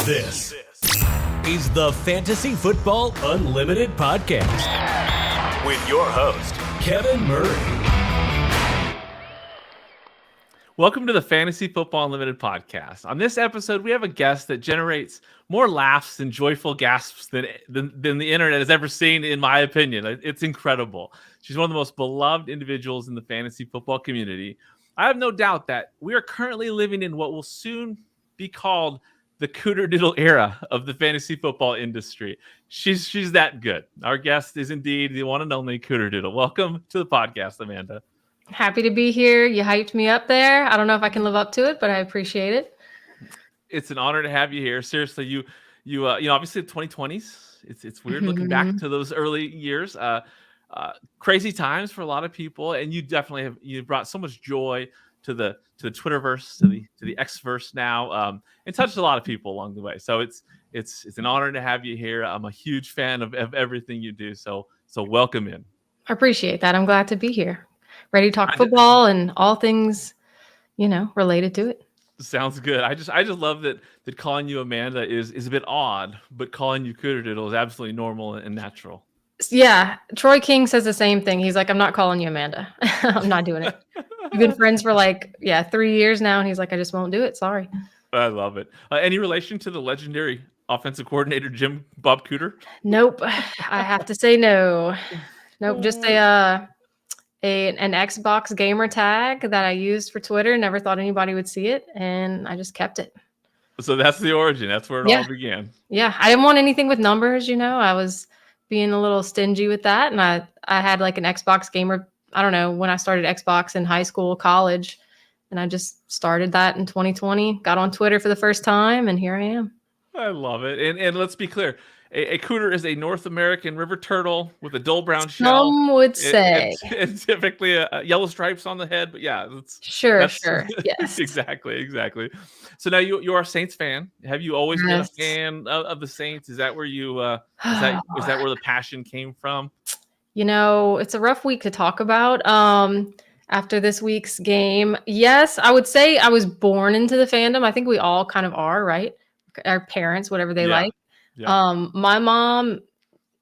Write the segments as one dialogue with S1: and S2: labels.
S1: This is the Fantasy Football Unlimited podcast with your host, Kevin Murray.
S2: Welcome to the Fantasy Football Unlimited podcast. On this episode, we have a guest that generates more laughs and joyful gasps than the internet has ever seen, in my opinion. It's incredible. She's one of the most beloved individuals in the fantasy football community. I have no doubt that we are currently living in what will soon be called the Cooterdoodle era of the fantasy football industry. She's that good. Our guest is indeed the one and only Cooterdoodle. Welcome to the podcast, Amanda.
S3: Happy to be here. You hyped me up there. I don't know if I can live up to it, but I appreciate it.
S2: It's an honor to have you here. Seriously, you obviously the 2020s. It's weird looking back to those early years. Crazy times for a lot of people, and you definitely you brought so much joy to the Twitterverse, to the Xverse now, and touched a lot of people along the way. So it's an honor to have you here. I'm a huge fan of everything you do. So welcome in.
S3: I appreciate that. I'm glad to be here. Ready to talk football and all things, related to it.
S2: Sounds good. I just love that calling you Amanda is a bit odd, but calling you Cooterdoodle is absolutely normal and natural.
S3: Yeah. Troy King says the same thing. He's like, I'm not calling you Amanda. I'm not doing it. We've been friends for 3 years now. And he's like, I just won't do it. Sorry.
S2: I love it. Any relation to the legendary offensive coordinator, Bob Cooter?
S3: Nope. I have to say no. Nope. Just an Xbox gamer tag that I used for Twitter. Never thought anybody would see it. And I just kept it.
S2: So that's the origin. That's where it all began.
S3: Yeah. I didn't want anything with numbers. I was being a little stingy with that. And I had an Xbox gamer. I don't know when I started Xbox in high school, college, and I just started that in 2020, got on Twitter for the first time, and here I am.
S2: I love it. And let's be clear. A cooter is a North American river turtle with a dull brown shell.
S3: Some would say.
S2: And typically yellow stripes on the head, but yeah.
S3: Sure. Yes.
S2: Exactly. So now you are a Saints fan. Have you always been a fan of the Saints? Is that where you, is that where the passion came from?
S3: It's a rough week to talk about. After this week's game, yes, I would say I was born into the fandom. I think we all kind of are, right? Our parents, whatever they like. Yeah. My mom,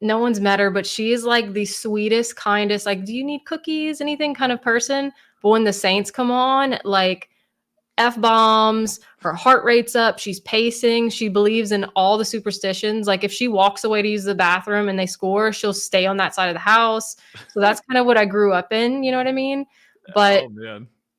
S3: no one's met her, but she is the sweetest, kindest, do you need cookies, anything kind of person. But when the Saints come on, F-bombs, her heart rate's up, she's pacing, she believes in all the superstitions. If she walks away to use the bathroom and they score, she'll stay on that side of the house. So that's kind of what I grew up in, you know what I mean? But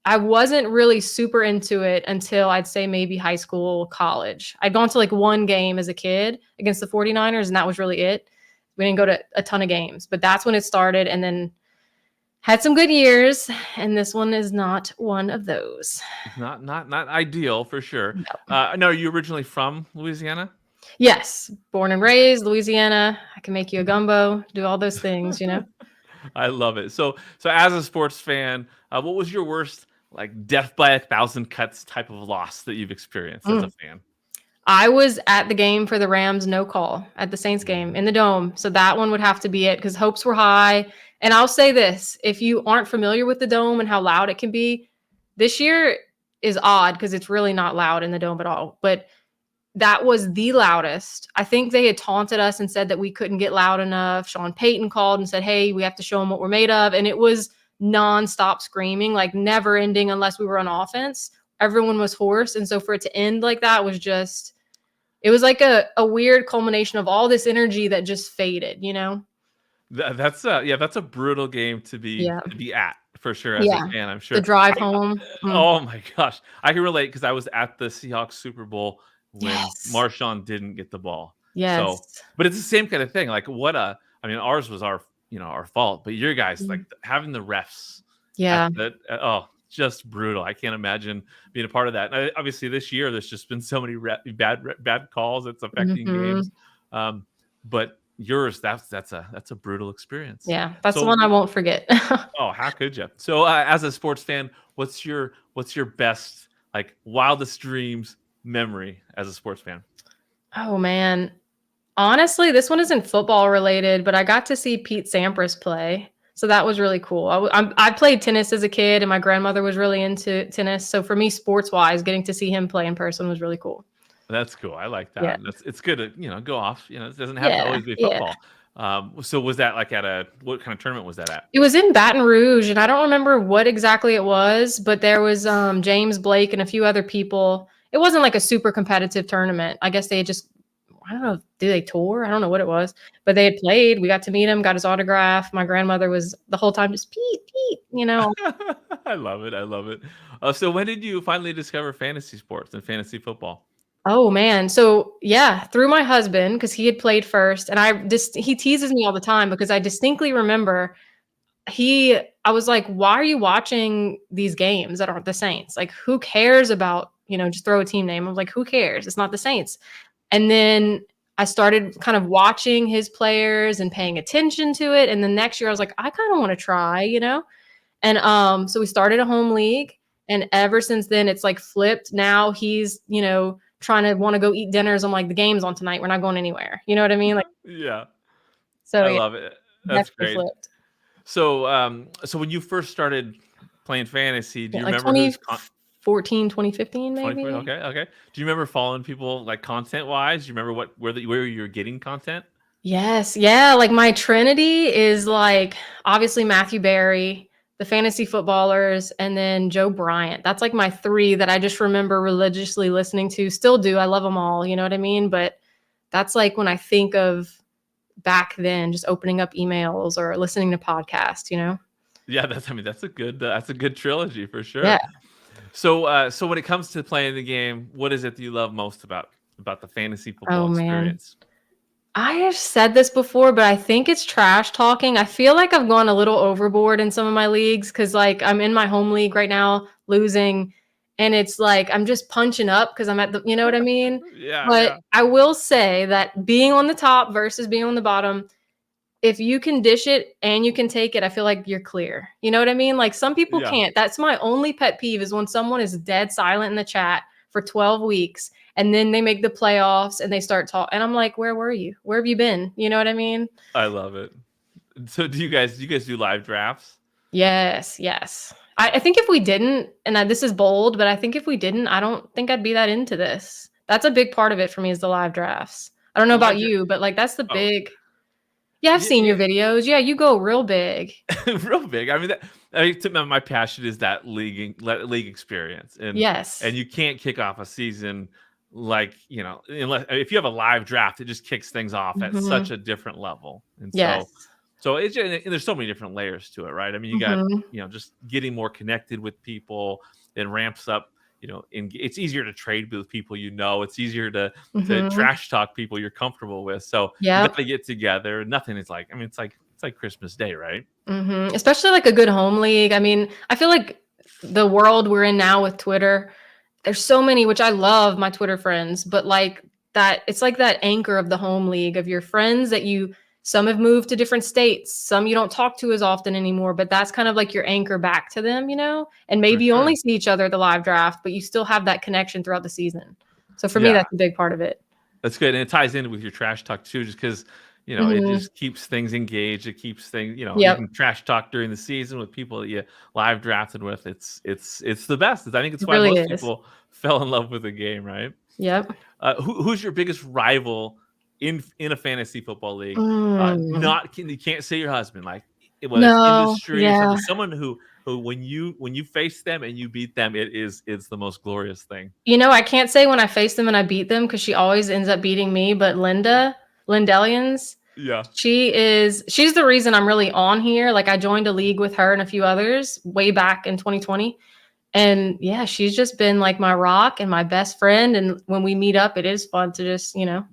S3: I wasn't really super into it until I'd say maybe high school, college. I'd gone to one game as a kid against the 49ers, and that was really it. We didn't go to a ton of games, but that's when it started, and then had some good years, and this one is not one of those.
S2: Not ideal for sure.
S3: No.
S2: No, are you originally from Louisiana?
S3: Yes, born and raised Louisiana. I can make you a gumbo, do all those things,
S2: I love it. So as a sports fan, what was your worst death by 1,000 cuts type of loss that you've experienced as a fan?
S3: I was at the game for the Rams no call at the Saints game in the Dome. So that one would have to be it because hopes were high. And I'll say this, if you aren't familiar with the Dome and how loud it can be, this year is odd because it's really not loud in the Dome at all. But that was the loudest. I think they had taunted us and said that we couldn't get loud enough. Sean Payton called and said, hey, we have to show them what we're made of. And it was nonstop screaming, never ending unless we were on offense. Everyone was hoarse. And so for it to end like that was just, it was a weird culmination of all this energy that just faded,
S2: That's a brutal game to be at for sure as a fan, I'm sure.
S3: The drive home.
S2: Oh my gosh. I can relate because I was at the Seahawks Super Bowl when Marshawn didn't get the ball.
S3: Yes.
S2: So, but it's the same kind of thing. Ours was our fault, but your guys, having the refs.
S3: Yeah.
S2: Just brutal. I can't imagine being a part of that. And obviously this year, there's just been so many bad calls. It's affecting games. But yours, that's a brutal experience.
S3: Yeah. That's the one I won't forget.
S2: Oh, how could you? So as a sports fan, what's your best, wildest dreams memory as a sports fan?
S3: Oh man. Honestly, this one isn't football related, but I got to see Pete Sampras play. So that was really cool. I played tennis as a kid, and my grandmother was really into tennis. So for me, sports-wise, getting to see him play in person was really cool.
S2: That's cool. I like
S3: Yeah.
S2: that. It's good to, go off. It doesn't have to
S3: Yeah.
S2: always be
S3: Yeah.
S2: football. So was that like what kind of tournament was that at?
S3: It was in Baton Rouge, and I don't remember what exactly it was, but there was James Blake and a few other people. It wasn't like a super competitive tournament. I guess they had just, I don't know, did they tour? I don't know what it was, but they had played. We got to meet him, got his autograph. My grandmother was the whole time just Pete, Pete,
S2: I love it. I love it. So when did you finally discover fantasy sports and fantasy football?
S3: Oh man. So yeah, through my husband, because he had played first, and he teases me all the time because I distinctly remember I was like, why are you watching these games that aren't the Saints? Like, who cares about, just throw a team name. I was like, who cares? It's not the Saints. And then I started kind of watching his players and paying attention to it. And the next year I was like, I kind of want to try. And so we started a home league. And ever since then, it's like flipped. Now he's, trying to want to go eat dinners. I'm like, the game's on tonight. We're not going anywhere. You know what I mean? Like,
S2: Yeah,
S3: so
S2: I
S3: yeah,
S2: love it. That's
S3: definitely
S2: great.
S3: flipped.
S2: So when you first started playing fantasy, do
S3: Yeah,
S2: you
S3: like
S2: remember who's
S3: 2014, 2015, maybe.
S2: Okay. Do you remember following people like content wise? Do you remember where you're getting content?
S3: Yes. Yeah. Like my Trinity is like obviously Matthew Berry, the fantasy footballers, and then Joe Bryant. That's like my three that I just remember religiously listening to. Still do. I love them all. You know what I mean? But that's like when I think of back then, just opening up emails or listening to podcasts.
S2: Yeah, that's a good trilogy for
S3: Yeah.
S2: sure. So when it comes to playing the game, what is it that you love most about the fantasy football
S3: Oh man.
S2: experience?
S3: I have said this before, but I think it's trash talking. I feel like I've gone a little overboard in some of my leagues because, like, I'm in my home league right now, losing, and it's like I'm just punching up because I'm at you know what I mean?
S2: Yeah,
S3: But
S2: yeah,
S3: I will say that being on the top versus being on the bottom, if you can dish it and you can take it, I feel like you're clear. You know what I mean? Like some people
S2: yeah.
S3: can't. That's my only pet peeve is when someone is dead silent in the chat for 12 weeks and then they make the playoffs and they start talking. And I'm like, where were you? Where have you been? You know what I mean?
S2: I love it. So do you guys do live drafts?
S3: Yes, yes. I think if we didn't, and this is bold, but I think if we didn't, I don't think I'd be that into this. That's a big part of it for me is the live drafts. I don't know about
S2: Live
S3: you, but like that's the
S2: Oh,
S3: big. Yeah, I've
S2: yeah,
S3: seen
S2: yeah.
S3: your videos. Yeah, you go real big.
S2: Real big. My passion is that league experience,
S3: Yes.
S2: and you can't kick off a season like unless if you have a live draft, it just kicks things off at
S3: Mhm.
S2: such a different level, and
S3: Yes.
S2: so and there's so many different layers to it, right? I mean, you got
S3: Mhm.
S2: just getting more connected with people, it ramps up. It's easier to trade with people. It's easier to
S3: Mhm.
S2: trash talk people you're comfortable with. So you got
S3: Yep.
S2: to get together. Nothing is like. I mean, it's like Christmas Day, right?
S3: Mhm. Especially like a good home league. I mean, I feel like the world we're in now with Twitter, there's so many, which I love my Twitter friends, but like that, it's like that anchor of the home league of your friends that some have moved to different states, some you don't talk to as often anymore, but that's kind of like your anchor back to them. And
S2: For
S3: maybe you only
S2: sure.
S3: see each other at the live draft, but you still have that connection throughout the season. So for me,
S2: Yeah,
S3: that's a big part of it.
S2: that's good, and it ties in with your trash talk too, just because it
S3: Mhm.
S2: just keeps things engaged. It keeps things, you
S3: Yep.
S2: can trash talk during the season with people that you live drafted with. It's the best. I think it's
S3: It
S2: why
S3: really
S2: most
S3: is.
S2: people fell in love with the game, right?
S3: Yep.
S2: Who's your biggest rival in a fantasy football league?
S3: Mm.
S2: Not you can't say your husband, like whether it's
S3: No,
S2: industry or
S3: yeah.
S2: something. Someone who when you face them and you beat them, it's the most glorious thing.
S3: I can't say when I face them and I beat them because she always ends up beating me. But Lindellians,
S2: Yeah.
S3: she's the reason I'm really on here. Like I joined a league with her and a few others way back in 2020. And yeah, she's just been like my rock and my best friend. And when we meet up, it is fun to just. I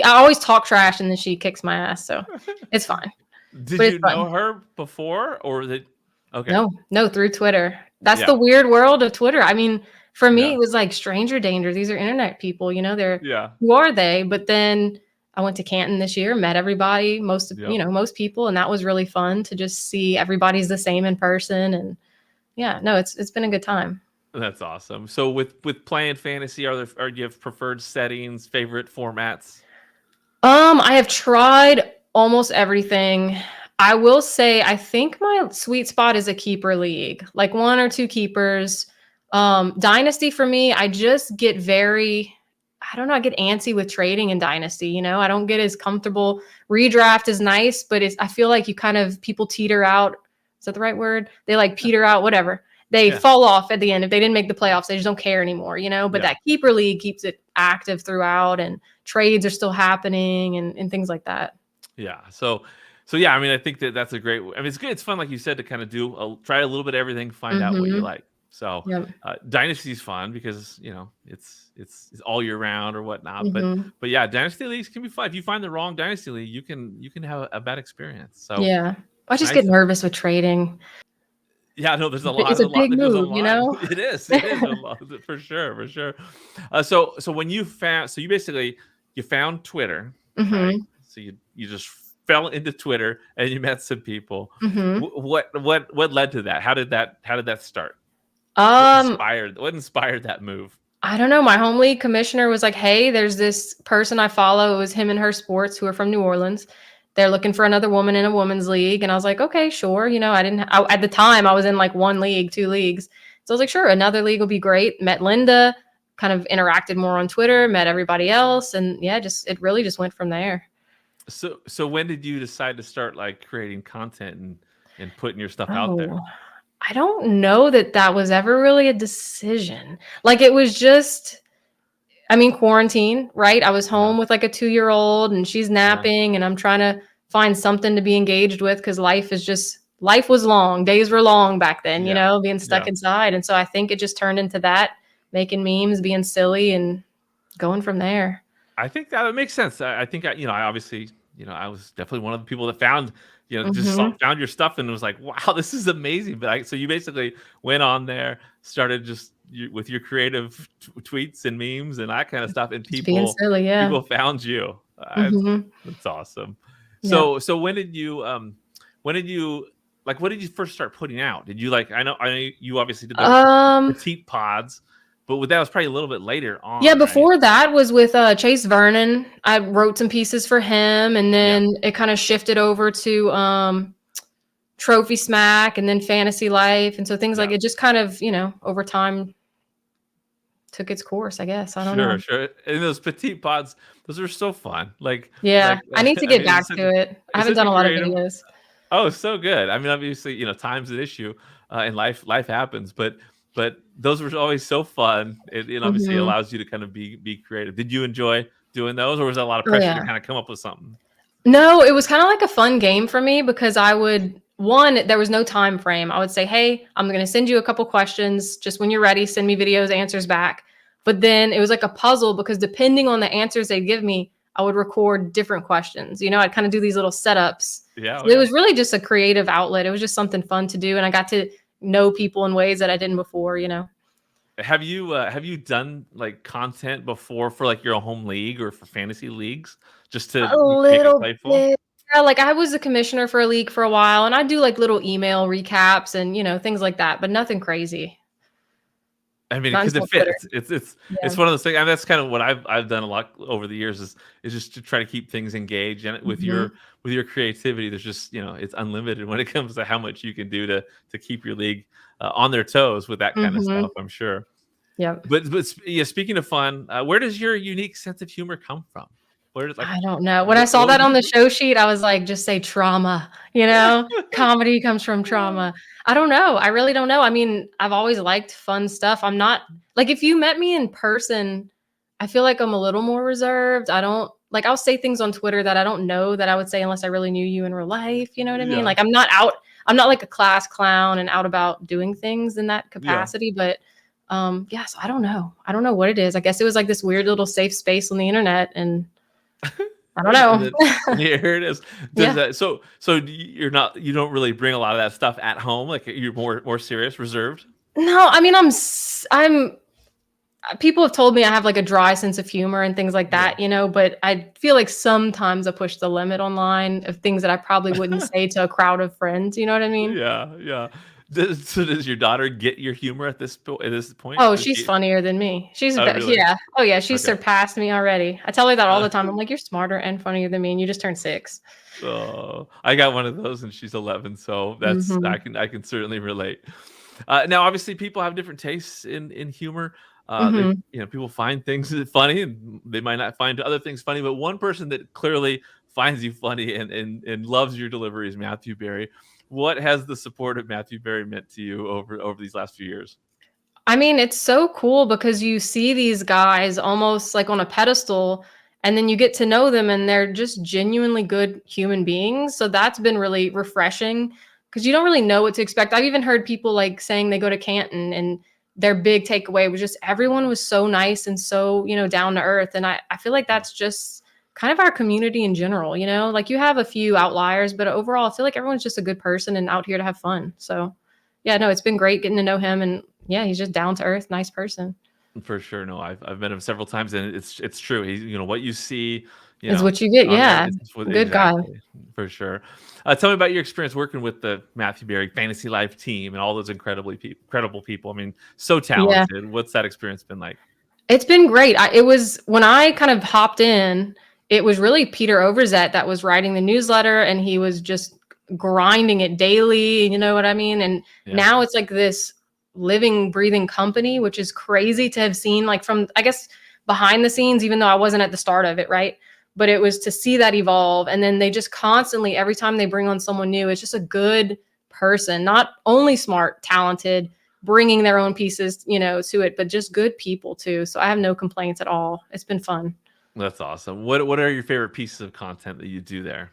S3: always talk trash and then she kicks my ass. So it's fine,
S2: Did
S3: but it's
S2: you
S3: fun.
S2: know her before, or was it okay?
S3: No, through Twitter. That's the
S2: Yeah,
S3: weird world of Twitter. I mean, for me,
S2: yeah,
S3: it was like stranger danger. These are internet people,
S2: yeah,
S3: who are they? But then I went to Canton this year, met everybody,
S2: yep.
S3: most people, and that was really fun to just see everybody's the same in person. And yeah, no, it's been a good time.
S2: That's awesome. So with playing fantasy, do you have preferred settings, favorite formats?
S3: I have tried almost everything. I will say I think my sweet spot is a keeper league, like one or two keepers. Dynasty for me, I just get very I don't know, I get antsy with trading in Dynasty, you know? I don't get as comfortable. Redraft is nice, but I feel like you kind of people teeter out. Is that the right word? They like peter out, whatever. They
S2: Yeah.
S3: fall off at the end. If they didn't make the playoffs, they just don't care anymore, you know? But
S2: Yeah.
S3: that keeper league keeps it active throughout, and trades are still happening and things like that.
S2: Yeah. So yeah, I mean, I think that's a great. I mean, it's good. It's fun, like you said, to kind of try a little bit of everything, find out what you
S3: Mhm.
S2: like. So
S3: Yep.
S2: Dynasty's fun because it's all year round or whatnot.
S3: Mhm.
S2: But yeah, Dynasty leagues can be fun. If you find the wrong Dynasty league, you can have a bad experience. So
S3: Yeah. I
S2: it's
S3: just get
S2: nice.
S3: nervous with trading.
S2: Yeah, no, there's
S3: It's a
S2: a lot
S3: big
S2: that goes
S3: move,
S2: on
S3: you
S2: line.
S3: know?
S2: It is a lot for sure, for sure. So when you basically you found Twitter, right?
S3: Mhm.
S2: So you just fell into Twitter and you met some people.
S3: Mhm.
S2: What led to that? How did that start?
S3: Um,
S2: What inspired that move?
S3: I don't know. My home league commissioner was like, "Hey, there's this person I follow. It was him and her sports who are from New Orleans. They're looking for another woman in a women's league." And I was like, "Okay, sure." You know, at the time I was in like one league, two leagues. So I was like, "Sure, another league will be great." Met Linda, kind of interacted more on Twitter, met everybody else, and yeah, it really just went from there.
S2: So when did you decide to start like creating content and putting your stuff out there?
S3: Oh, I don't know that that was ever really a decision. Like it was just I mean, quarantine, right? I was
S2: Yeah,
S3: home with like a 2-year-old and she's
S2: yeah,
S3: napping and I'm trying to find something to be engaged with because life was long. Days were long back then, you
S2: yeah,
S3: know, being stuck
S2: yeah.
S3: inside. And so I think it just turned into that, making memes, being silly and going from there.
S2: I think that would make sense. I think I obviously, I was definitely one of the people that found,
S3: Hmm.
S2: found your stuff and was like, wow, this is amazing. So you basically went on there, started with your creative tweets and memes and that kind of stuff, and
S3: Just being
S2: people
S3: silly. Yeah.
S2: people found you.
S3: Hmm.
S2: That's awesome.
S3: Yeah.
S2: So when did you like what did you first start putting out? Did you I know you obviously did the
S3: Um,
S2: petite pods, but that was probably a little bit later
S3: yeah,
S2: on, right?
S3: before that was with Chase Vernon. I wrote some pieces for him and
S2: Yeah.
S3: then it kind of shifted over to Trophy Smack and then Fantasy Life. And so things like
S2: Yeah.
S3: it just kind of, over time took its course, I guess. I don't
S2: Sure,
S3: know.
S2: sure. And those petite pods, those are so fun.
S3: Yeah, I need to
S2: I
S3: get
S2: mean,
S3: back to it. I
S2: it's
S3: haven't
S2: such
S3: done
S2: a
S3: a lot of
S2: creative.
S3: videos.
S2: Oh, so good. I mean, obviously, time's an issue, in life. Life happens, but those were always so fun. It obviously
S3: Mhm.
S2: allows you to kind of be creative. Did you enjoy doing those, or was that a lot of
S3: Oh,
S2: pressure to
S3: yeah.
S2: kind of come up with something?
S3: No, it was kinda like a fun game for me because I would there was no time frame. I would say, "Hey, I'm gonna send you a couple questions. Just when you're ready, send me videos, answers back." But then it was like a puzzle because depending on the answers they'd give me, I would record different questions. You know, I'd kinda do these little setups.
S2: Yeah, oh
S3: So it
S2: yeah.
S3: was really just a creative outlet. It was just something fun to do, and I got to know people in ways that I didn't before, you know?
S2: Have you done like content before for like your home league or for fantasy leagues just to
S3: A
S2: make it
S3: little
S2: playful?
S3: bit. Yeah, like, I was a commissioner for a league for a while, and I do, like, little email recaps and, things like that, but nothing crazy.
S2: I mean,
S3: Not
S2: because it
S3: until Twitter.
S2: fits. It's
S3: Yeah.
S2: one of those things, and that's kind of what I've done a lot over the years is just to try to keep things engaged. And
S3: Mhm.
S2: with your creativity, there's just it's unlimited when it comes to how much you can do to keep your league on their toes with that kind of stuff.
S3: Mhm.
S2: I'm sure.
S3: Yep.
S2: Yeah, speaking of fun, where does your unique sense of humor come from? Where does
S3: I don't know. When I saw
S2: what
S3: that
S2: would
S3: on
S2: you?
S3: the show sheet, I was like, "Just say trauma," you know? Comedy comes from trauma. I don't know. I really don't know. I mean, I've always liked fun stuff. I'm not like, if you met me in person, I feel like I'm a little more reserved. I don't like, I'll say things on Twitter that I don't know that I would say unless I really knew you in real life, you know what I mean?
S2: Yeah,
S3: Like, I'm not like a class clown and out about doing things in that
S2: yeah.
S3: capacity, but, yeah, so I don't know. I don't know what it is. I guess it was like this weird little safe space on the internet, and I don't
S2: And
S3: know.
S2: then here it is. Does
S3: Yeah.
S2: that so you don't really bring a lot of that stuff at home? Like you're more serious, reserved?
S3: No, I mean, I'm people have told me I have like a dry sense of humor and things like
S2: Yeah.
S3: that, but I feel like sometimes I push the limit online of things that I probably wouldn't say to a crowd of friends, you know what I mean?
S2: Yeah, yeah. Does your daughter get your humor at this point?
S3: Oh,
S2: Does
S3: she's
S2: she?
S3: funnier than me.
S2: Oh, really?
S3: Yeah. Oh, yeah, she's
S2: Okay.
S3: surpassed me already. I tell her that all the time. I'm like, "You're smarter and funnier than me, and you just turned 6."
S2: Oh, I got one of those, and she's 11, so that's
S3: Mhm.
S2: I can certainly relate. Now, obviously, people have different tastes in humor. They,
S3: Mhm.
S2: people find things funny, and they might not find other things funny. But one person that clearly finds you funny and loves your delivery is Matthew Berry. What has the support of Matthew Berry meant to you over these last few years?
S3: I mean, it's so cool because you see these guys almost like on a pedestal, and then you get to know them and they're just genuinely good human beings. So that's been really refreshing because you don't really know what to expect. I've even heard people like saying they go to Canton and their big takeaway was just everyone was so nice and so, down to earth. And I feel like that's just kind of our community in general, like you have a few outliers, but overall, I feel like everyone's just a good person and out here to have fun. So yeah, no, it's been great getting to know him, and yeah, he's just down to earth, nice person.
S2: For sure. No, I've met him several times, and it's true. He's, what you see,
S3: Is what you get.
S2: on there
S3: Yeah,
S2: is what
S3: good guy.
S2: exactly, for sure. Tell me about your experience working with the Matthew Berry Fantasy Life team and all those incredible people. I mean, so
S3: Yeah,
S2: talented. What's that experience been like?
S3: it's been great. It was when I kind of hopped in, it was really Peter Overzet that was writing the newsletter, and he was just grinding it daily. You know what I mean? And
S2: Yeah.
S3: now it's like this living, breathing company, which is crazy to have seen, like from, I guess, behind the scenes, even though I wasn't at the start of it, right? But it was to see that evolve. And then they just constantly, every time they bring on someone new, it's just a good person, not only smart, talented, bringing their own pieces, to it, but just good people too. So I have no complaints at all. It's been fun.
S2: That's awesome. What are your favorite pieces of content that you do there?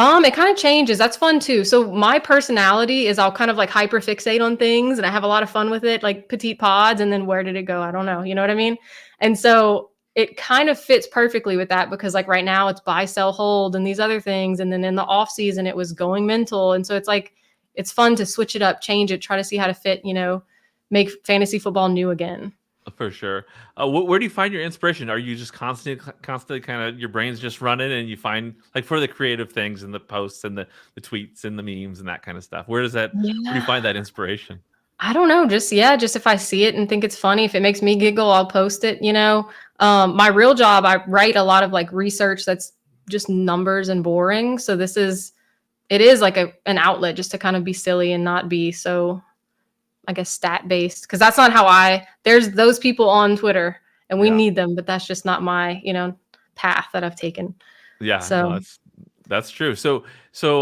S3: It kind of changes. That's fun too. So my personality is I'll kind of like hyper fixate on things and I have a lot of fun with it, like petite pods, and then where did it go? I don't know. You know what I mean? And so it kind of fits perfectly with that because like right now it's buy, sell, hold and these other things. And then in the off season it was going mental. And so it's like it's fun to switch it up, change it, try to see how to fit, make fantasy football new again.
S2: For sure. Where do you find your inspiration? Are you just constantly kind of your brain's just running, and you find like for the creative things and the posts and the tweets and the memes and that kind of stuff? Where do you
S3: Yeah.
S2: find that inspiration?
S3: I don't know. Just if I see it and think it's funny, if it makes me giggle, I'll post it. My real job, I write a lot of like research that's just numbers and boring. So it is like an outlet just to kind of be silly and not be so, I guess, stat based. Cause that's not there's those people on Twitter and we
S2: Yeah.
S3: need them, but that's just not my, path that I've taken.
S2: Yeah, no,
S3: So
S2: that's true. So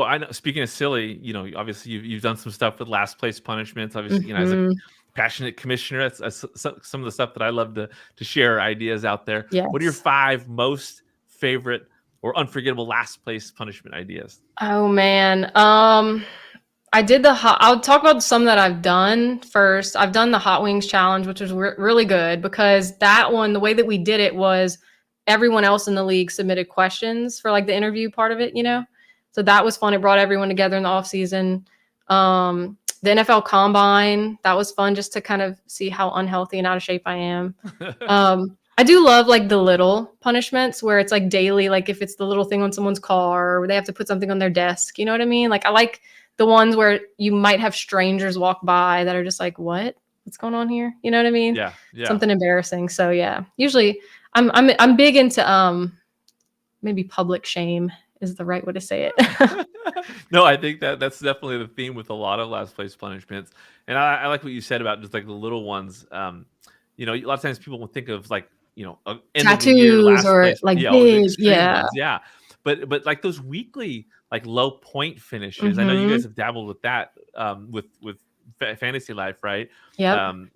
S2: I know. Speaking of silly, obviously you've done some stuff with last place punishments. Obviously, as a
S3: mhm,
S2: passionate commissioner, that's some of the stuff that I love to share ideas out there. What are your
S3: yes.
S2: 5 most favorite or unforgettable last place punishment ideas?
S3: Oh man. I did I'll talk about some that I've done first. I've done the hot wings challenge, which was really good because that one, the way that we did it was everyone else in the league submitted questions for like the interview part of it. So that was fun. It brought everyone together in the off season. The NFL combine, that was fun just to kind of see how unhealthy and out of shape I am. I do love like the little punishments where it's like daily, like if it's the little thing on someone's car or they have to put something on their desk, you know what I mean? Like I like the ones where you might have strangers walk by that are just like, what's going on here? You know what I mean?
S2: Yeah, yeah.
S3: Something embarrassing. So yeah, usually I'm big into maybe public shame is the right way to say it.
S2: No, I think that's definitely the theme with a lot of last place punishments, and I like what you said about just like the little ones. A lot of times people will think of like end of the year
S3: Tattoos
S2: last
S3: or
S2: place,
S3: like
S2: yeah, or the
S3: big,
S2: extreme
S3: yeah.
S2: ones, yeah. But like those weekly like low point finishes, I know you guys
S3: Mhm.
S2: have dabbled with that with fantasy life, right?
S3: Yep.
S2: Um,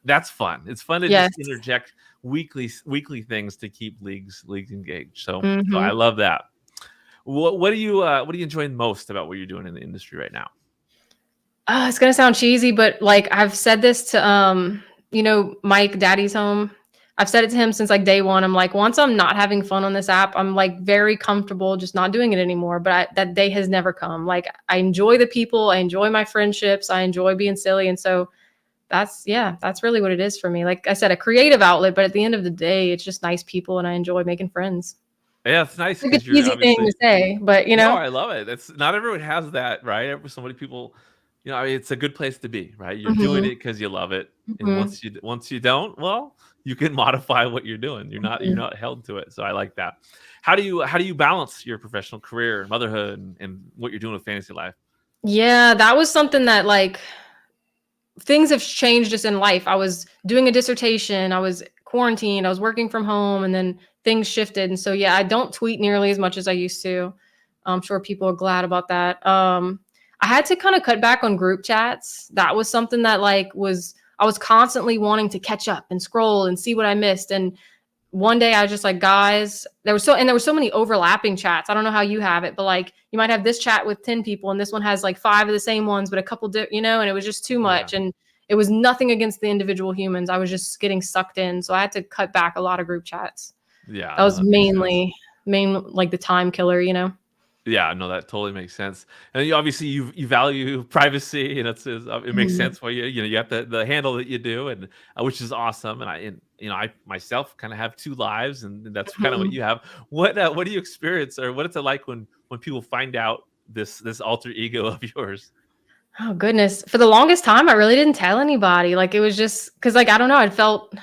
S2: that's fun. It's fun to just
S3: Yes.
S2: interject weekly things to keep leagues engaged. So I
S3: Mhm.
S2: love that. What do you enjoy most about what you're doing in the industry right now?
S3: It's gonna sound cheesy, but like I've said this to Mike Daddy's home. I've said it to him since like day one. I'm like, once I'm not having fun on this app, I'm like very comfortable just not doing it anymore. But that day has never come. Like I enjoy the people, I enjoy my friendships, I enjoy being silly, and so that's really what it is for me. Like I said, a creative outlet, but at the end of the day, it's just nice people, and I enjoy making friends.
S2: Yeah, it's nice
S3: Like an
S2: because you're
S3: easy thing to
S2: obviously.
S3: say, but
S2: No, I love it. It's not everyone has that, right? So many people, I mean, it's a good place to be, right? You're doing
S3: Mhm,
S2: it because you love it, and
S3: mhm,
S2: once you don't, well, you can modify what you're doing. You're
S3: mhm.
S2: not held to it. So I like that. How do you balance your professional career, motherhood, and what you're doing with fantasy life?
S3: Yeah, that was something that things have changed just in life. I was doing a dissertation, I was quarantined, I was working from home, and then things shifted. And so, yeah, I don't tweet nearly as much as I used to. I'm sure people are glad about that. I had to kind of cut back on group chats. That was something that I was constantly wanting to catch up and scroll and see what I missed. And one day I was just like, guys, there were so many overlapping chats. I don't know how you have it, but like you might have this chat with 10 people and this one has like 5 of the same ones, but a couple, and it was just too much. And it was nothing against the individual humans. I was just getting sucked in. So I had to cut back a lot of group chats.
S2: Yeah.
S3: That was mainly like the time killer,
S2: Yeah, no, that totally makes sense. And you value privacy, and it makes sense why you have the handle that you do, and which is awesome. And I myself kind of have 2 lives, and that's kind of what you have. What do you experience, or what is it like when people find out this alter ego of yours?
S3: Oh goodness. For the longest time, I really didn't tell anybody. Like it was just because like I don't know, I felt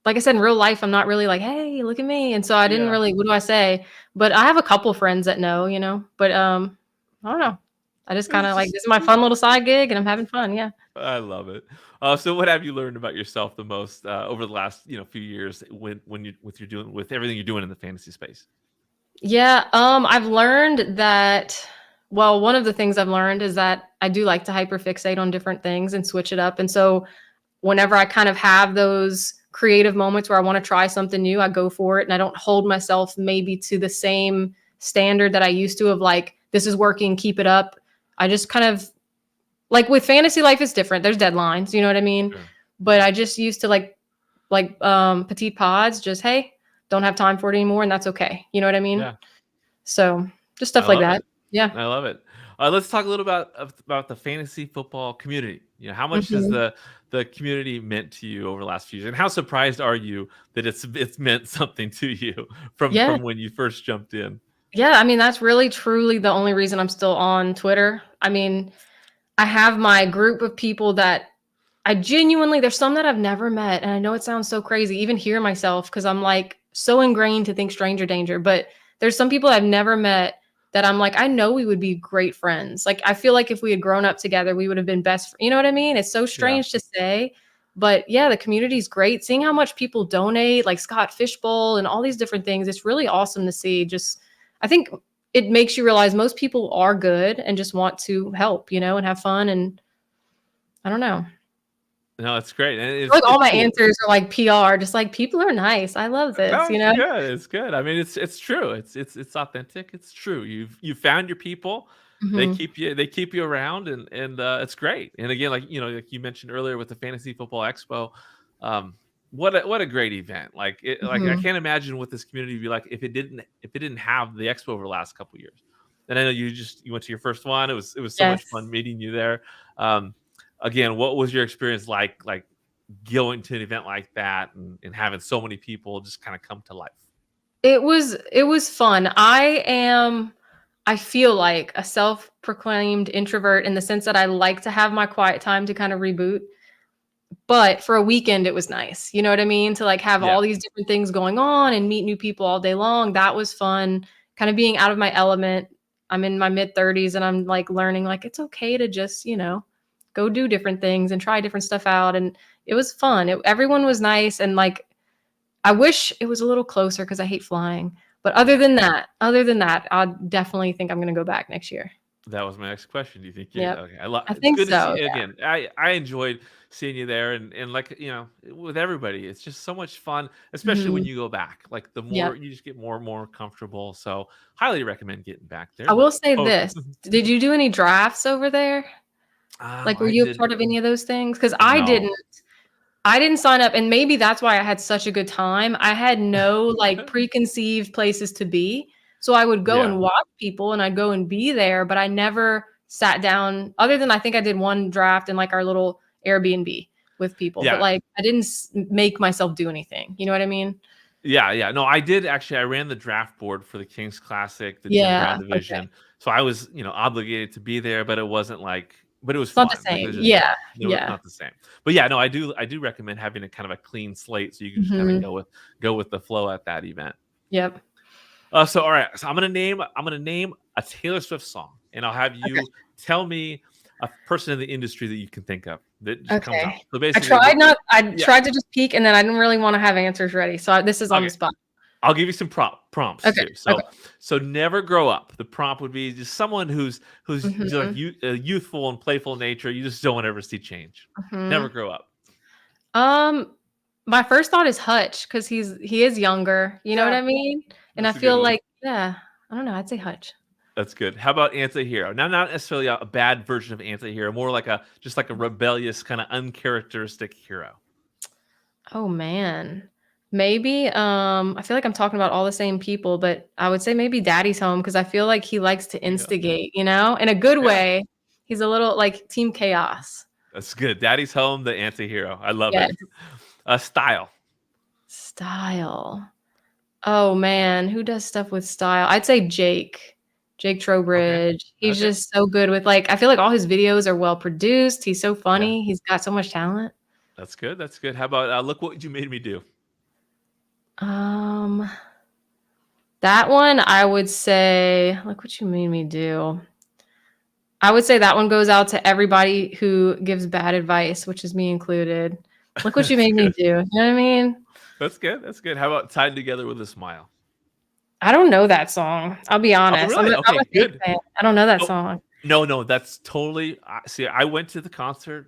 S3: like I said in real life, I'm not really like, hey, look at me. And so I didn't really, what do I say? But I have a couple friends that know, but I don't know. I just kind of like this is my fun little side gig and I'm having fun. Yeah.
S2: I love it. So what have you learned about yourself the most over the last few years with everything you're doing in the fantasy space?
S3: Yeah. I've learned that one of the things I've learned is that I do like to hyperfixate on different things and switch it up. And so whenever I kind of have those creative moments where I want to try something new, I go for it. And I don't hold myself maybe to the same standard that I used to of like, this is working, keep it up. I just kind of like with fantasy life, it's different. There's deadlines, you know what I mean?
S2: Sure.
S3: But I just used to like petite pods, just, hey, don't have time for it anymore. And that's okay. You know what I mean?
S2: Yeah.
S3: So just stuff like that. Yeah.
S2: I love it. Let's talk a little about the fantasy football community. How much has
S3: Mhm.
S2: the community meant to you over the last few years, and how surprised are you that it's meant something to you
S3: Yeah.
S2: from when you first jumped in?
S3: Yeah. I mean, that's really truly the only reason I'm still on Twitter. I mean, I have my group of people that I genuinely, there's some that I've never met. And I know it sounds so crazy, even hear myself, because I'm like so ingrained to think stranger danger. But there's some people I've never met that I'm like, I know we would be great friends. Like, I feel like if we had grown up together, we would have been best. You know what I mean? It's so
S2: Yeah.
S3: strange to say. But yeah, the community's great. Seeing how much people donate, like Scott Fishbowl and all these different things, it's really awesome to see. Just, I think it makes you realize most people are good and just want to help, and have fun. And I don't know.
S2: No, it's great, and
S3: Like all my
S2: cool.
S3: answers are like PR, just like people are nice. I love this,
S2: No, it's good. It's good. I mean, it's true. It's authentic. It's true. You've found your people.
S3: Mhm.
S2: They keep you around, and it's great. And again, like you mentioned earlier with the Fantasy Football Expo, um, what a great event. Like I
S3: Mhm.
S2: can't imagine what this community would be like if it didn't have the expo over the last couple of years. And I know you went to your first one. It was so much
S3: Yes.
S2: fun meeting you there. Um, Again, what was your experience like going to an event like that, and having so many people just kind of come to life?
S3: It was fun. I feel like a self-proclaimed introvert in the sense that I like to have my quiet time to kind of reboot. But for a weekend, it was nice. You know what I mean? To like have
S2: Yeah.
S3: all these different things going on and meet new people all day long. That was fun. Kind of being out of my element. I'm in my mid 30s and I'm like learning like it's okay to just, go do different things and try different stuff out. And it was fun. Everyone was nice. And like, I wish it was a little closer because I hate flying. But
S2: Yeah.
S3: other than that, I definitely think I'm going to go back next year.
S2: That was my next question. Do you think
S3: Yep.
S2: okay?
S3: I
S2: It's
S3: think
S2: good to see
S3: so.
S2: you
S3: Yeah.
S2: again. I enjoyed seeing you there, and like with everybody, it's just so much fun, especially when
S3: Mhm.
S2: you go back. Like the
S3: Yep.
S2: more you just get more and more comfortable. So highly recommend getting back there.
S3: I
S2: But
S3: will say
S2: oh,
S3: this. Did you do any drafts over there? Like, were
S2: I
S3: you a
S2: did
S3: part of any of those things? Because I
S2: no.
S3: didn't. I didn't sign up, and maybe that's why I had such a good time. I had no, like, preconceived places to be, so I would go
S2: Yeah,
S3: and watch people, and I'd go and be there, but I never sat down other than I think I did one draft in, like, our little Airbnb with people, but,
S2: yeah.
S3: like, I didn't make myself do anything. You know what I mean?
S2: Yeah. No, I did actually. I ran the draft board for the Kings Classic, the Jim Brown
S3: Yeah, okay.
S2: division. So I was, obligated to be there, but it wasn't like, but it was
S3: It's not the
S2: fun. Like it
S3: same.
S2: was just fun.
S3: Yeah,
S2: No,
S3: yeah.
S2: not the same. But yeah, no, I do recommend having a kind of a clean slate so you can just kind of
S3: Mhm.
S2: go with the flow at that event.
S3: Yep.
S2: So all right, so I'm gonna name a Taylor Swift song, and I'll have
S3: Okay.
S2: you tell me a person in the industry that you can think of. that just comes out.
S3: Okay.
S2: So
S3: I
S2: basically,
S3: tried to just peek, and then I didn't really want to have answers ready. So this is on the spot.
S2: I'll give you some prompts
S3: Okay.
S2: too.
S3: Okay.
S2: So never grow up. The prompt would be just someone who's like
S3: Mhm.
S2: youthful and playful nature. You just don't want to ever see change. Never
S3: Mhm.
S2: grow up.
S3: My first thought is Hutch because he is younger. You know what
S2: Yeah,
S3: I mean? And I
S2: that's a good
S3: feel
S2: one.
S3: like, yeah, I don't know. I'd say Hutch.
S2: That's good. How about anti-hero? Now, not necessarily a bad version of anti-hero, more like a rebellious kind of uncharacteristic hero.
S3: Oh man. Maybe I feel like I'm talking about all the same people, but I would say maybe Daddy's Home because I feel like he likes to
S2: There you go.
S3: instigate, in a good
S2: Yeah,
S3: way. He's a little like Team Chaos.
S2: that's good. Daddy's Home, the anti-hero. I love
S3: Yes.
S2: it. Style.
S3: Style. Oh man, who does stuff with style? I'd say Jake. Jake
S2: Okay.
S3: Trowbridge. He's
S2: Okay.
S3: just so good with I feel like all his videos are well produced. He's so
S2: Yeah.
S3: funny. He's got so much talent.
S2: That's good. That's good. How about look what you made me do?
S3: Um that one I would say, look what you made me do. I would say that one goes out to everybody who gives bad advice, which is me included. Look what you
S2: That's
S3: made me
S2: good.
S3: do. You know what I mean?
S2: That's good. That's good. How about tied together with a smile?
S3: I don't know that song. I'll be
S2: Oh,
S3: honest.
S2: really?
S3: I'm
S2: Okay,
S3: a fake
S2: good.
S3: fan. I don't know that
S2: Oh,
S3: song.
S2: no, that's totally. See, I went to the concert.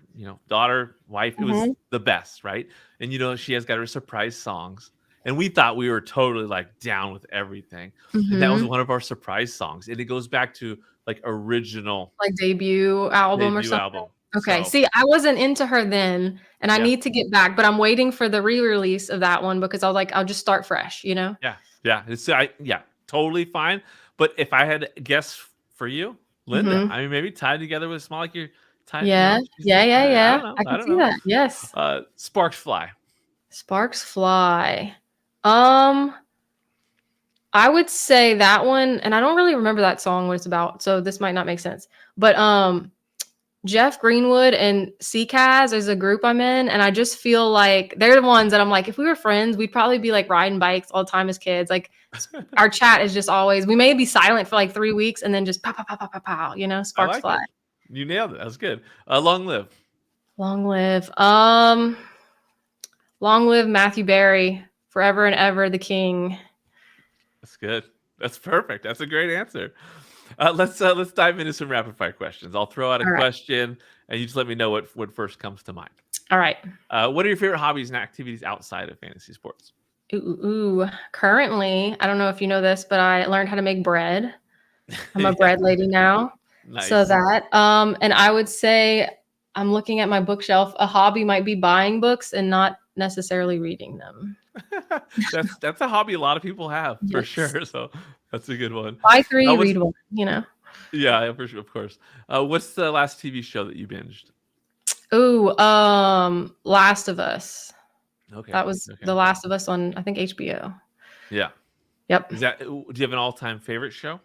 S2: Daughter, wife. It was
S3: Mhm.
S2: the best, right? And she has got her surprise songs, and we thought we were totally like down with everything, and that was
S3: Mhm.
S2: one of our surprise songs, and it goes back to like original
S3: Like debut album or
S2: debut
S3: something?
S2: album.
S3: Okay,
S2: So
S3: see, I wasn't into her then, and I
S2: yeah,
S3: need to get back, but I'm waiting for the re-release of that one because I was like, I'll just start fresh, you know?
S2: yeah. Yeah, totally fine. But if I had to guess for you, Linda,
S3: Mhm.
S2: I mean, maybe tied together with a smile, like you're tied.
S3: Yeah. Yeah, yeah,
S2: I
S3: yeah.
S2: don't know.
S3: I
S2: I
S3: can
S2: don't
S3: see
S2: know.
S3: that. Yes.
S2: Sparks fly.
S3: Sparks Fly. Um, I would say that one, and I don't really remember that song what it's about, so this might not make sense. But Jeff Greenwood and CCAS is a group I'm in, and I just feel like they're the ones that I'm like, if we were friends, we'd probably be like riding bikes all the time as kids. Like our chat is just always, we may be silent for like 3 weeks and then just pow, pow, pow, pow, pow, pow,
S2: I
S3: sparks
S2: like
S3: fly.
S2: it. You nailed it. That was good. Long live.
S3: Long live. Long live Matthew Berry, forever and ever the king.
S2: That's good. That's perfect. That's a great answer. Let's dive into some rapid fire questions. I'll throw out a
S3: All right.
S2: question, and you just let me know what first comes to mind.
S3: All right.
S2: What are your favorite hobbies and activities outside of fantasy sports?
S3: Ooh. Currently, I don't know if you know this, but I learned how to make bread. I'm a
S2: Yeah,
S3: bread lady now. So
S2: nice.
S3: that, and I would say I'm looking at my bookshelf. A hobby might be buying books and not necessarily reading them.
S2: That's a hobby a lot of people have for
S3: Yes.
S2: sure. So that's a good one.
S3: Buy three,
S2: What's
S3: read one.
S2: Yeah, for sure, of course. What's the last TV show that you binged?
S3: Ooh, Last of Us.
S2: Okay,
S3: That was
S2: okay,
S3: The Last of Us on, I think, HBO.
S2: yeah.
S3: Yep.
S2: Do you have an all-time favorite show?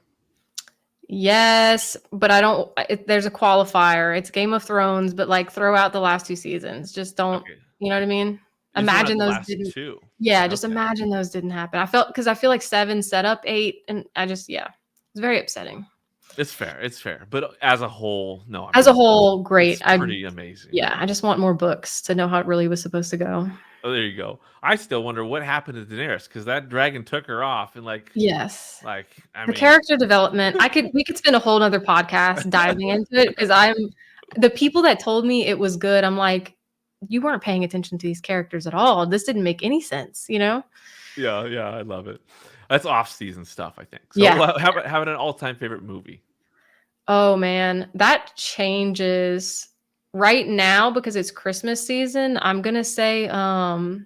S3: Yes, but I don't. There's a qualifier. It's Game of Thrones, but like throw out the last two seasons. Just don't.
S2: Okay,
S3: You know what I mean?
S2: you throw out
S3: Imagine
S2: the
S3: those
S2: last
S3: didn't.
S2: two.
S3: Yeah, just
S2: Okay,
S3: imagine those didn't happen. I feel like 7 set up 8, and yeah, it's very upsetting.
S2: it's fair. It's fair. But as a whole, no, I
S3: As a
S2: mean
S3: whole, great.
S2: it's pretty amazing.
S3: Yeah, I just want more books to know how it really was supposed to go.
S2: Oh, there you go. I still wonder what happened to Daenerys because that dragon took her off and
S3: Yes.
S2: I
S3: The
S2: mean,
S3: character development, we could spend a whole nother podcast diving into it because the people that told me it was good, I'm like, you weren't paying attention to these characters at all. This didn't make any sense, you know?
S2: yeah, I love it. That's off-season stuff, I think. So
S3: Yeah.
S2: how about an all-time favorite movie?
S3: Oh man, that changes right now because it's Christmas season. I'm gonna say, I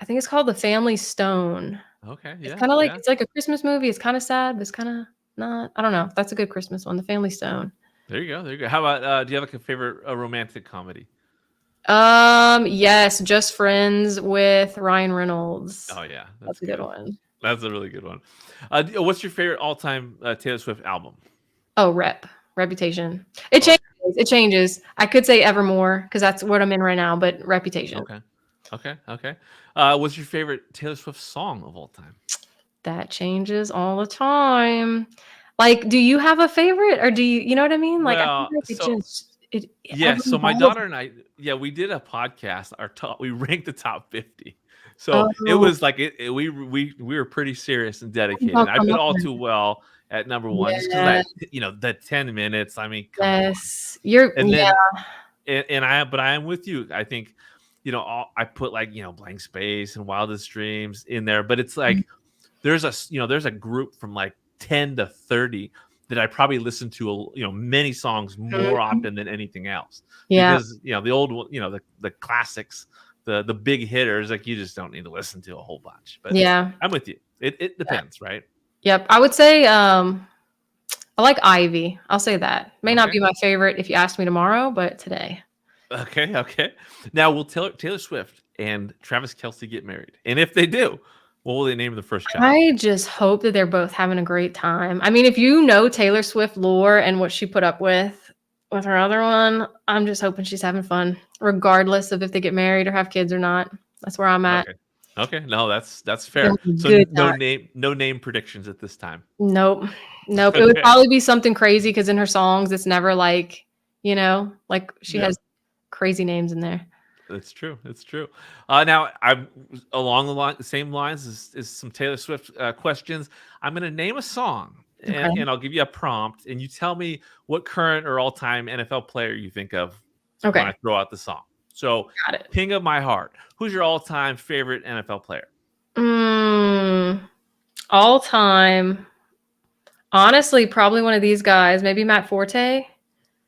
S3: think it's called The Family Stone.
S2: Okay,
S3: It's
S2: yeah,
S3: kind of like
S2: yeah.
S3: it's like a Christmas movie. It's kind of sad, but it's kind of not. I don't know. That's a good Christmas one. The Family Stone.
S2: There you go. There you go. How about do you have like a favorite romantic comedy?
S3: Yes, Just Friends with Ryan Reynolds.
S2: Oh yeah, that's
S3: That's a good
S2: good.
S3: one.
S2: That's a really good one. What's your favorite all-time Taylor Swift album?
S3: Oh, Reputation. It
S2: Okay,
S3: changes. It changes. I could say Evermore because that's what I'm in right now, but Reputation.
S2: okay. What's your favorite Taylor Swift song of all time?
S3: That changes all the time. Like, do you have a favorite or do you know what I mean? Like, I feel
S2: Well,
S3: like it
S2: so
S3: just
S2: Yeah, so my daughter and I, we did a podcast. We ranked the top 50. So it
S3: Oh,
S2: was like we were pretty serious and dedicated.
S3: I'll
S2: I
S3: come
S2: put
S3: up
S2: All
S3: with
S2: Too Well at number one, just because
S3: yeah,
S2: the 10 minutes. I mean, come on.
S3: yes. You're
S2: And
S3: yeah.
S2: then but I am with you. I think I put like Blank Space and Wildest Dreams in there, but it's like there's a group from like 10 to 30 that I probably listen to many songs more
S3: Mhm.
S2: often than anything else,
S3: Yeah,
S2: because the old the classics, the big hitters, like you just don't need to listen to a whole bunch. But
S3: yeah.
S2: I'm with you. It depends, right?
S3: Yep. I would say I like Ivy. I'll say that. May not
S2: Okay.
S3: be my favorite if you ask me tomorrow, but today.
S2: Okay. Now, will Taylor Swift and Travis Kelce get married? And if they do, what will they name the first child?
S3: I just hope that they're both having a great time. I mean, if you know Taylor Swift lore and what she put up with her other one, I'm just hoping she's having fun, regardless of if they get married or have kids or not. That's where I'm at.
S2: Okay. Okay. No, that's
S3: They're
S2: fair.
S3: having a
S2: So
S3: good
S2: no
S3: time.
S2: name predictions at this time.
S3: Nope. Nope. It would
S2: Okay.
S3: probably be something crazy because in her songs, it's never like, like she
S2: Yeah.
S3: has crazy names in there.
S2: It's true. It's true. Now, I'm along the same lines as some Taylor Swift questions. I'm going to name a song,
S3: Okay.
S2: and I'll give you a prompt, and you tell me what current or all-time NFL player you think of when
S3: Okay.
S2: I throw out the song. So,
S3: Got it.
S2: King of My Heart. Who's your all-time favorite NFL player?
S3: Mm, all time. Honestly, probably one of these guys. Maybe Matt Forte.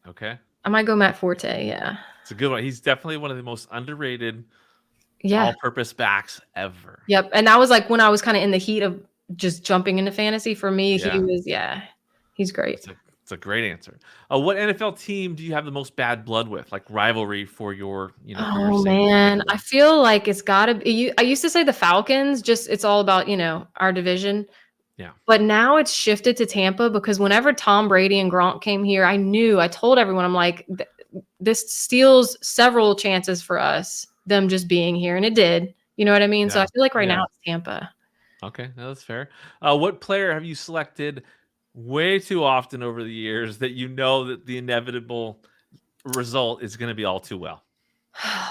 S2: Okay,
S3: I might go Matt Forte. Yeah.
S2: it's a good one. He's definitely one of the most underrated
S3: Yeah.
S2: all-purpose backs ever.
S3: Yep. And that was like when I was kind of in the heat of just jumping into fantasy. For me,
S2: Yeah.
S3: he's great.
S2: It's a great answer. What NFL team do you have the most bad blood with, like rivalry for your
S3: Oh
S2: sake
S3: man, I
S2: fandom?
S3: feel like it's gotta be. I used to say the Falcons, just it's all about, our division.
S2: Yeah,
S3: But now it's shifted to Tampa because whenever Tom Brady and Gronk came here, I told everyone, I'm like, this steals several chances for us, them just being here. And it did. You know what I mean? So
S2: yeah,
S3: I feel like right
S2: yeah.
S3: now it's Tampa.
S2: Okay, no, that's fair. What player have you selected way too often over the years that you know that the inevitable result is going to be all too well?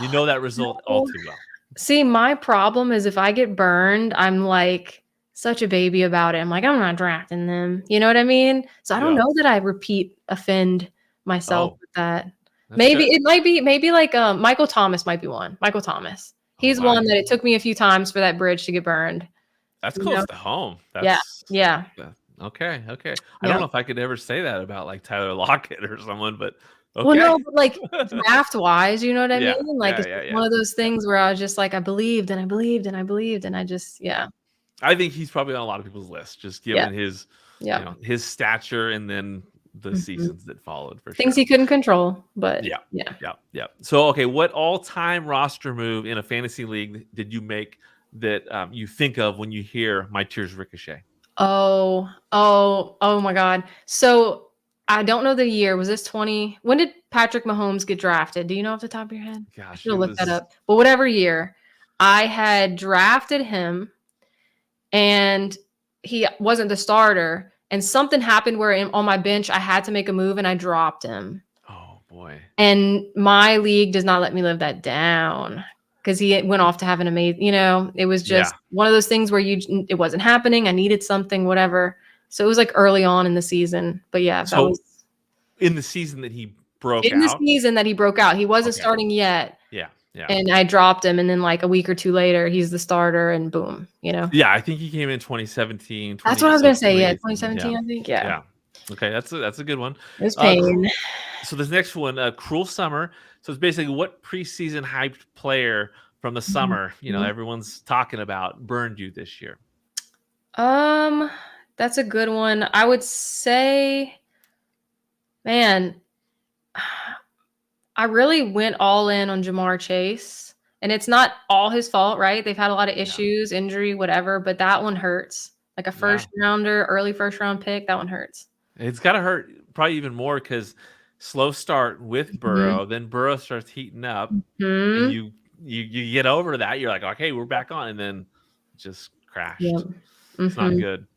S2: You know that result all
S3: No.
S2: too well.
S3: See, my problem is if I get burned, I'm like such a baby about it. I'm like, I'm not drafting them. You know what I mean? So I don't
S2: Yeah.
S3: know that I offend myself
S2: Oh,
S3: with that.
S2: that's
S3: Maybe
S2: good.
S3: it might be maybe like Michael Thomas might be one. Michael Thomas.
S2: Oh
S3: He's
S2: wow,
S3: one that it took me a few times for that bridge to get burned.
S2: that's
S3: You know?
S2: close to home.
S3: Yeah.
S2: That's
S3: Yeah.
S2: okay. Okay, I don't
S3: Yeah.
S2: know if I could ever say that about like Tyler Lockett or someone, but
S3: Well,
S2: okay.
S3: no, but like draft wise, you know what I mean?
S2: Yeah,
S3: Like
S2: yeah,
S3: it's
S2: yeah,
S3: just
S2: yeah,
S3: one of those
S2: yeah,
S3: things where I was just like, I believed and I believed and I believed and I just,
S2: yeah.
S3: yeah.
S2: I think he's probably on a lot of people's list, just
S3: Yeah.
S2: given his,
S3: Yeah.
S2: his stature and then the
S3: Mhm.
S2: seasons that followed for
S3: Things
S2: sure.
S3: he couldn't control, but
S2: Yeah,
S3: yeah.
S2: yeah, yeah. So, okay, what all-time roster move in a fantasy league did you make that you think of when you hear "My Tears Ricochet"?
S3: Oh my God. So I don't know the year. Was this 20? When did Patrick Mahomes get drafted? Do you know off the top of your head? I
S2: Gosh,
S3: should
S2: it
S3: have looked that
S2: was
S3: up. But whatever year, I had drafted him and he wasn't the starter. And something happened where on my bench, I had to make a move and I dropped him.
S2: oh boy,
S3: And my league does not let me live that down because he went off to have an amazing, it was
S2: yeah.
S3: just one of those things where it wasn't happening. I needed something, whatever. So it was like early on in the season. But yeah, that
S2: So
S3: was
S2: in the season that he broke
S3: in the
S2: out,
S3: season that he broke out. He wasn't
S2: okay,
S3: starting yet.
S2: yeah, yeah,
S3: And I dropped him. And then like a week or two later, he's the starter and boom.
S2: yeah. I think he came in 2017,
S3: That's what I was going to say. Yeah,
S2: 2018. Yeah,
S3: 2017, I think. Yeah.
S2: yeah. Okay, that's a good one.
S3: It was
S2: Uh,
S3: pain.
S2: So this next one, Cruel Summer. So it's basically what preseason hyped player from the summer,
S3: Mhm.
S2: everyone's talking about, burned you this year.
S3: Um, that's a good one. I would say, man, I really went all in on Jamar Chase. And it's not all his fault, right? They've had a lot of
S2: Yeah.
S3: issues, injury, whatever, but that one hurts. Like a
S2: Yeah.
S3: first rounder, early first round pick, that one hurts.
S2: It's got to hurt probably even more because slow start with
S3: Mhm.
S2: Burrow, then Burrow starts heating up, and
S3: Mhm.
S2: you get over that. You're like, okay, we're back on, and then it just
S3: Yep.
S2: crashed. It's not
S3: Mhm.
S2: good.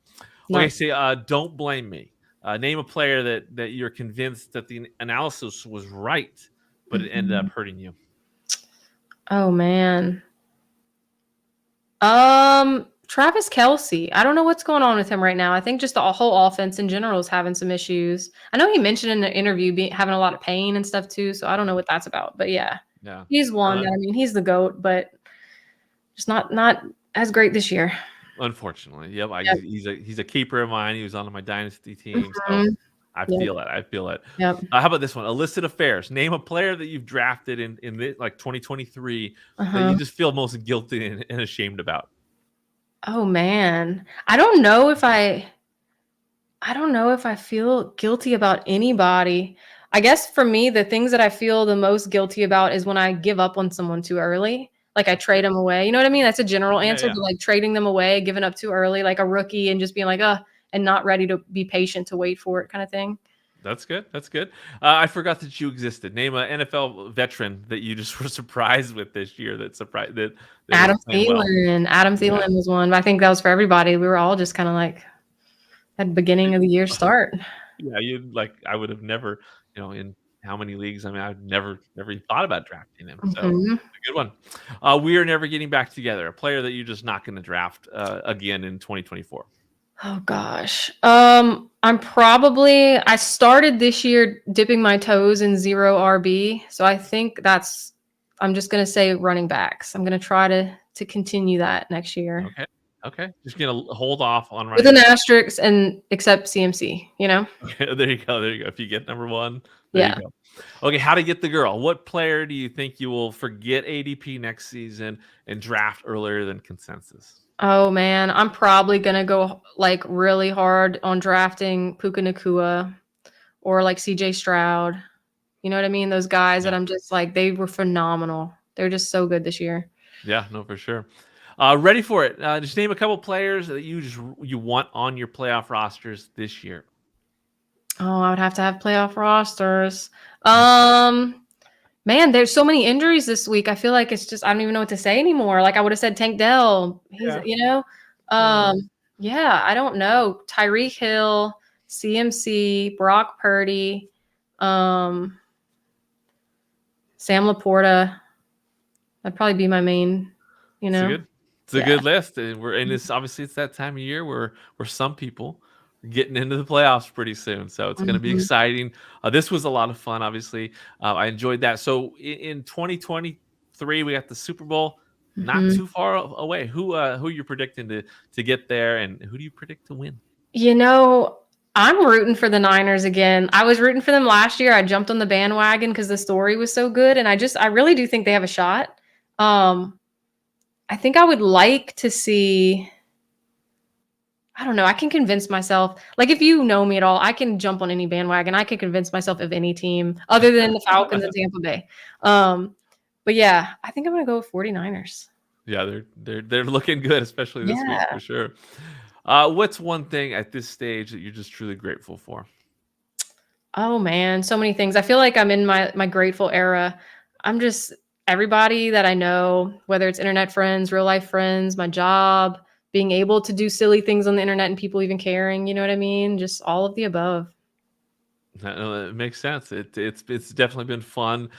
S2: Okay,
S3: No.
S2: say, Don't Blame Me. Name a player that you're convinced that the analysis was right, but it ended up hurting you.
S3: Oh man. Travis Kelce. I don't know what's going on with him right now. I think just the whole offense in general is having some issues. I know he mentioned in the interview having a lot of pain and stuff too, so I don't know what that's about. But yeah, he's one. I mean, he's the GOAT, but just not as great this year.
S2: Unfortunately, yep. He's a keeper of mine. He was on my dynasty team, so I feel it. I feel it.
S3: Yep.
S2: How about this one? Illicit affairs. Name a player that you've drafted in like 2023 that you just feel most guilty and ashamed about.
S3: Oh man, I don't know if I feel guilty about anybody. I guess for me, the things that I feel the most guilty about is when I give up on someone too early. Like I trade them away. You know what I mean? That's a general answer, but like trading them away, giving up too early, like a rookie, and just being like, and not ready to be patient to wait for it, kind of thing.
S2: That's good. That's good. I forgot that you existed. Name an NFL veteran that you just were surprised with this year. That surprised that
S3: Adam Thielen. Adam Thielen was one, but I think that was for everybody. We were all just kind of like at beginning of the year start.
S2: Yeah, I would have never, in how many leagues? I mean, I've never even thought about drafting him. So a good one. We are never getting back together. A player that you're just not going to draft again in 2024.
S3: Oh gosh. I started this year dipping my toes in 0 RB. So I think I'm just going to say running backs. I'm going to try to continue that next year.
S2: Okay. Just going to hold off on
S3: running with an asterisk and accept CMC,
S2: Okay, there you go. If you get number one, there you go. Okay, how to get the girl. What player do you think you will forget ADP next season and draft earlier than consensus?
S3: Oh man, I'm probably gonna go like really hard on drafting Puka Nacua or like CJ Stroud. You know what I mean? Those guys that I'm just like, they were phenomenal. They're just so good this year.
S2: Yeah, no, for sure. Ready for it. Just name a couple players that you want on your playoff rosters this year.
S3: Oh, I would have to have playoff rosters. Man, there's so many injuries this week. I feel like it's just, I don't even know what to say anymore. Like I would have said Tank Dell. He's, I don't know. Tyreek Hill, CMC, Brock Purdy, Sam Laporta. That'd probably be my main,
S2: It's a good list. And it's obviously it's that time of year where some people are getting into the playoffs pretty soon. So it's going to be exciting. This was a lot of fun, obviously. I enjoyed that. So in 2023, we got the Super Bowl not too far away. Who you're predicting to get there, and who do you predict to win?
S3: I'm rooting for the Niners again. I was rooting for them last year. I jumped on the bandwagon because the story was so good. And I really do think they have a shot. I think I would like to see, I don't know, I can convince myself, like if you know me at all, I can jump on any bandwagon. I can convince myself of any team other than the Falcons and Tampa Bay. But yeah, I think I'm going to go with 49ers.
S2: Yeah, they're looking good, especially this week for sure. What's one thing at this stage that you're just truly grateful for?
S3: Oh man, so many things. I feel like I'm in my grateful era. I'm just everybody that I know, whether it's internet friends, real life friends, my job, being able to do silly things on the internet and people even caring, you know what I mean? Just all of the above.
S2: It makes sense. It's definitely been fun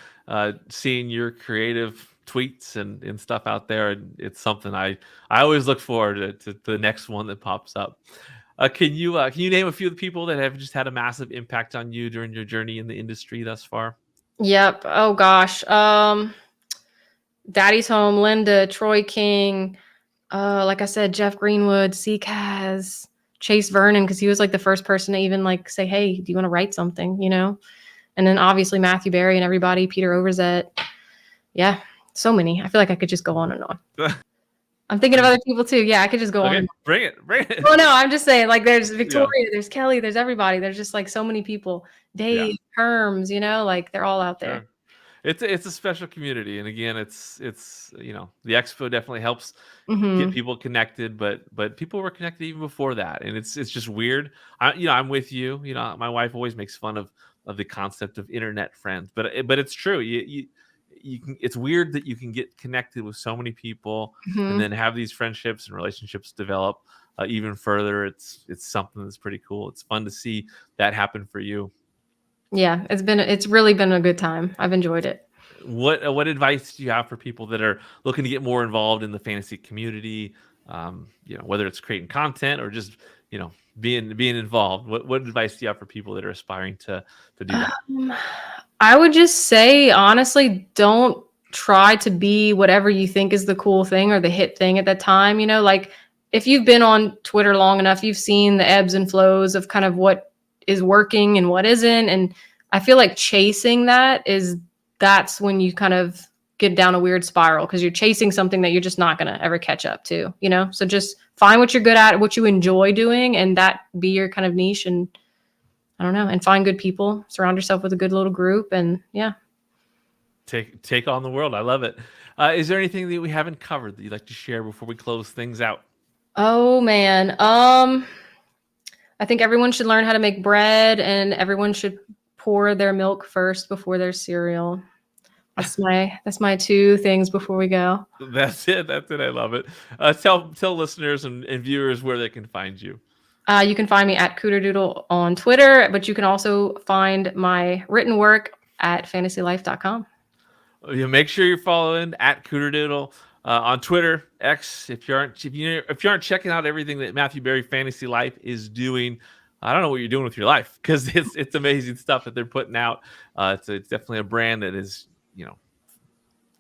S2: seeing your creative tweets and stuff out there, and it's something I always look forward to the next one that pops up. Can you name a few of the people that have just had a massive impact on you during your journey in the industry thus far?
S3: Yep. Oh gosh. Daddy's Home, Linda, Troy King, like I said, Jeff Greenwood, Kaz, Chase Vernon, because he was like the first person to even like say, hey, do you want to write something, And then obviously Matthew Berry and everybody, Peter Overzet. Yeah, so many. I feel like I could just go on and on. I'm thinking of other people too. Yeah, I could just go on.
S2: Bring it.
S3: Oh no, I'm just saying, like there's Victoria, there's Kelly, there's everybody. There's just like so many people. Dave, Herms, like they're all out there.
S2: Sure. It's a special community, and again, it's the expo definitely helps get people connected, but people were connected even before that, and it's just weird. I'm with you. My wife always makes fun of the concept of internet friends, but it's true. You can. It's weird that you can get connected with so many people and then have these friendships and relationships develop even further. It's something that's pretty cool. It's fun to see that happen for you.
S3: Yeah, it's really been a good time. I've enjoyed it.
S2: What advice do you have for people that are looking to get more involved in the fantasy community? Whether it's creating content or just being involved. What advice do you have for people that are aspiring to do that?
S3: I would just say, honestly, don't try to be whatever you think is the cool thing or the hit thing at that time. Like if you've been on Twitter long enough, you've seen the ebbs and flows of kind of what is working and what isn't. And I feel like chasing that's when you kind of get down a weird spiral because you're chasing something that you're just not going to ever catch up to, So just find what you're good at, what you enjoy doing, and that be your kind of niche. And I don't know, and find good people, surround yourself with a good little group, and yeah.
S2: Take on the world. I love it. Is there anything that we haven't covered that you'd like to share before we close things out?
S3: Oh man. I think everyone should learn how to make bread, and everyone should pour their milk first before their cereal. That's my 2 things before we go.
S2: That's it. I love it. Tell listeners and viewers where they can find you.
S3: You can find me at Cooterdoodle on Twitter, but you can also find my written work at fantasylife.com.
S2: Make sure you're following at Cooterdoodle on Twitter, X. If you aren't checking out everything that Matthew Berry Fantasy Life is doing, I don't know what you're doing with your life, because it's amazing stuff that they're putting out. It's definitely a brand that is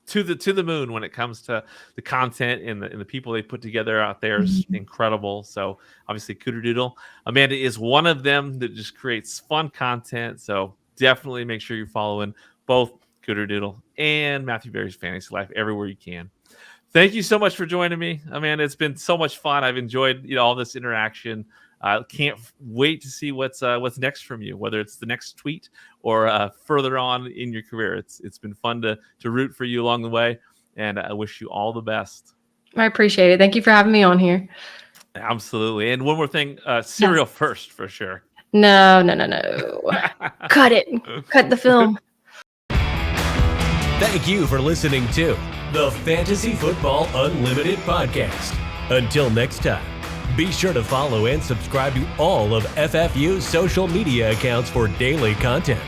S2: to the moon when it comes to the content and the people they put together out there is incredible. So obviously Cooterdoodle, Amanda is one of them that just creates fun content. So definitely make sure you're following both Cooterdoodle and Matthew Berry's Fantasy Life everywhere you can. Thank you so much for joining me, Amanda. It's been so much fun. I've enjoyed all this interaction. I can't wait to see what's next from you, whether it's the next tweet or further on in your career. It's been fun to root for you along the way, and I wish you all the best.
S3: I appreciate it. Thank you for having me on here.
S2: Absolutely. And one more thing, cereal first for sure.
S3: No. Cut it. Cut the film.
S1: Thank you for listening to the Fantasy Football Unlimited podcast. Until next time, be sure to follow and subscribe to all of FFU's social media accounts for daily content.